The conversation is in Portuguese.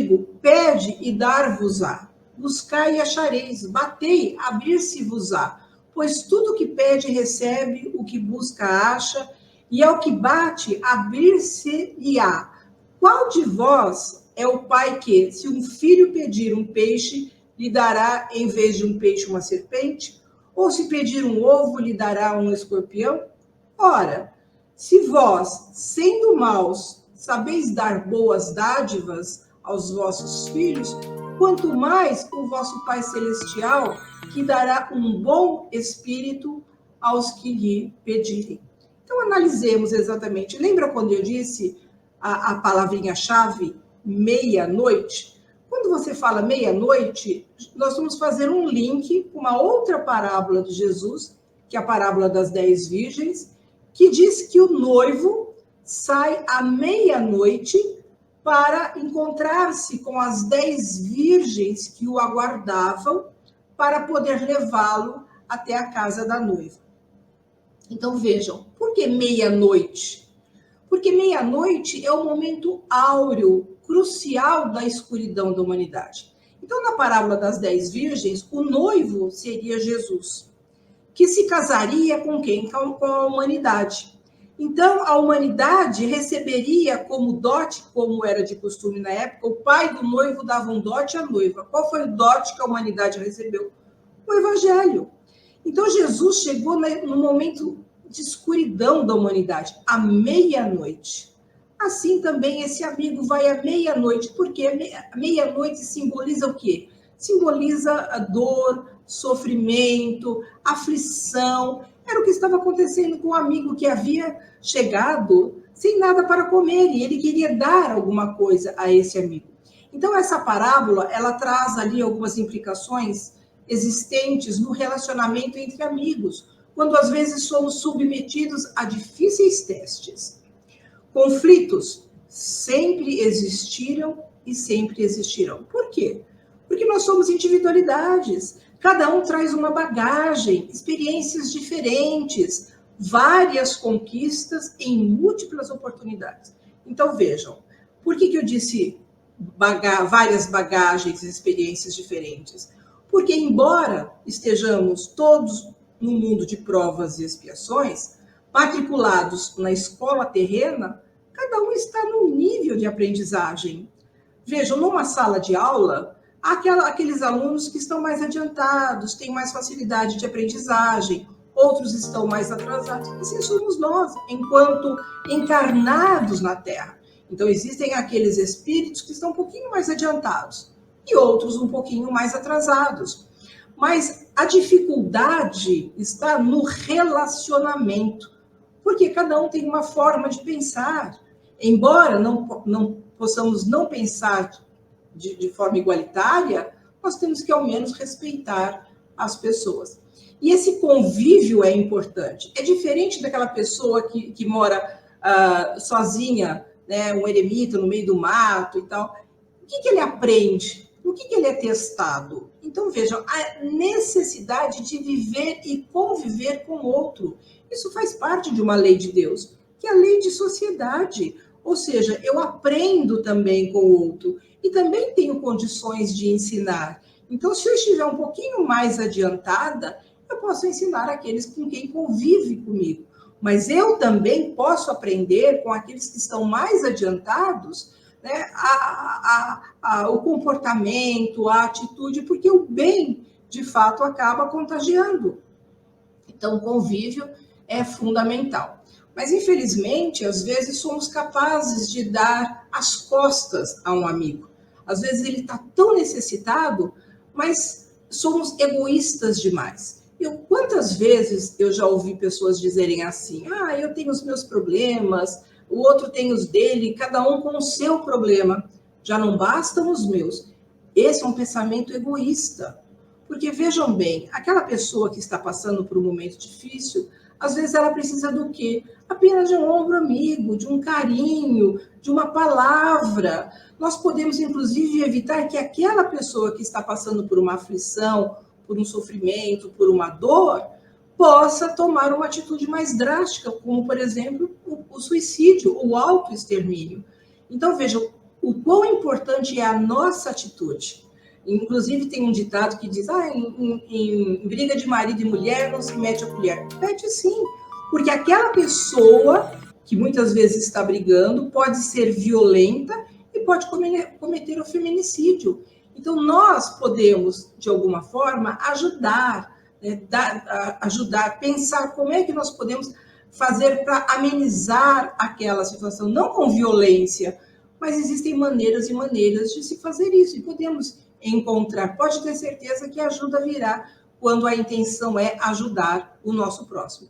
digo, pede e dar-vos-á. Buscai e achareis, batei, abrir-se-vos-á. Pois tudo que pede recebe, o que busca acha, e ao que bate, abrir-se-lhe-á. Qual de vós é o pai que, se um filho pedir um peixe, lhe dará, em vez de um peixe, uma serpente? Ou se pedir um ovo, lhe dará um escorpião? Ora, se vós, sendo maus, sabeis dar boas dádivas aos vossos filhos, quanto mais o vosso Pai Celestial, que dará um bom espírito aos que lhe pedirem. Então, analisemos exatamente. Lembra quando eu disse a palavrinha-chave, meia-noite? Quando você fala meia-noite, nós vamos fazer um link com uma outra parábola de Jesus, que é a parábola das 10 virgens, que diz que o noivo sai à meia-noite para encontrar-se com as 10 virgens que o aguardavam para poder levá-lo até a casa da noiva. Então vejam, por que meia-noite? Porque meia-noite é o momento áureo, crucial da escuridão da humanidade. Então, na parábola das 10 virgens, o noivo seria Jesus, que se casaria com quem? Com a humanidade. Então, a humanidade receberia como dote, como era de costume na época, o pai do noivo dava um dote à noiva. Qual foi o dote que a humanidade recebeu? O Evangelho. Então, Jesus chegou no momento de escuridão da humanidade, à meia-noite. Assim também esse amigo vai à meia-noite, porque a meia-noite simboliza o quê? Simboliza a dor, sofrimento, aflição. Era o que estava acontecendo com o amigo que havia chegado sem nada para comer e ele queria dar alguma coisa a esse amigo. Então, essa parábola, ela traz ali algumas implicações existentes no relacionamento entre amigos, quando às vezes somos submetidos a difíceis testes. Conflitos sempre existiram e sempre existirão. Por quê? Porque nós somos individualidades. Cada um traz uma bagagem, experiências diferentes, várias conquistas em múltiplas oportunidades. Então, vejam, por que eu disse várias bagagens e experiências diferentes? Porque, embora estejamos todos no mundo de provas e expiações, matriculados na escola terrena, cada um está num nível de aprendizagem. Vejam, numa sala de aula, há aqueles alunos que estão mais adiantados, têm mais facilidade de aprendizagem, outros estão mais atrasados. Assim somos nós, enquanto encarnados na Terra. Então, existem aqueles espíritos que estão um pouquinho mais adiantados e outros um pouquinho mais atrasados. Mas a dificuldade está no relacionamento, porque cada um tem uma forma de pensar. Embora não possamos não pensar de forma igualitária, nós temos que, ao menos, respeitar as pessoas. E esse convívio é importante. É diferente daquela pessoa que mora sozinha, né, um eremita no meio do mato e tal. O que ele aprende? No que ele é testado? Então, vejam, a necessidade de viver e conviver com o outro. Isso faz parte de uma lei de Deus, que é a lei de sociedade. Ou seja, eu aprendo também com o outro e também tenho condições de ensinar. Então, se eu estiver um pouquinho mais adiantada, eu posso ensinar aqueles com quem convive comigo. Mas eu também posso aprender com aqueles que estão mais adiantados, né, o comportamento, a atitude, porque o bem, de fato, acaba contagiando. Então, o convívio é fundamental. Mas, infelizmente, às vezes somos capazes de dar as costas a um amigo. Às vezes ele está tão necessitado, mas somos egoístas demais. Quantas vezes eu já ouvi pessoas dizerem assim, eu tenho os meus problemas, o outro tem os dele, cada um com o seu problema. Já não bastam os meus. Esse é um pensamento egoísta. Porque, vejam bem, aquela pessoa que está passando por um momento difícil, às vezes ela precisa do quê? Apenas de um ombro amigo, de um carinho, de uma palavra. Nós podemos, inclusive, evitar que aquela pessoa que está passando por uma aflição, por um sofrimento, por uma dor, possa tomar uma atitude mais drástica, como, por exemplo, o suicídio, o autoextermínio. Então, vejam, o quão importante é a nossa atitude. Inclusive, tem um ditado que diz, em briga de marido e mulher não se mete a colher. Mete sim, porque aquela pessoa que muitas vezes está brigando pode ser violenta e pode cometer o feminicídio. Então, nós podemos, de alguma forma, ajudar, né, ajudar, pensar como é que nós podemos fazer para amenizar aquela situação, não com violência, mas existem maneiras e maneiras de se fazer isso, e podemos encontrar. Pode ter certeza que a ajuda virá quando a intenção é ajudar o nosso próximo.